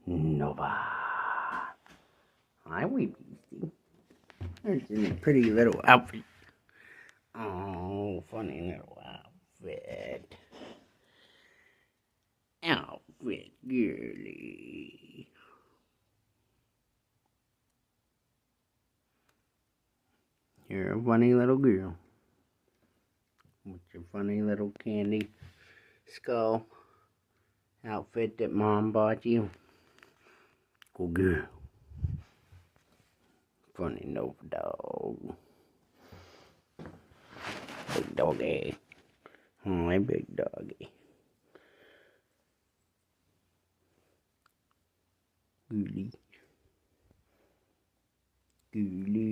Nova. Hi, wee beastie. It's in a pretty little outfit. Oh, funny little outfit. Outfit girly. You're a funny little girl. With your funny little candy skull outfit that Mom bought you. Good girl. Funny Nova dog. Big doggy. Hi, big doggy. Goody. Goody.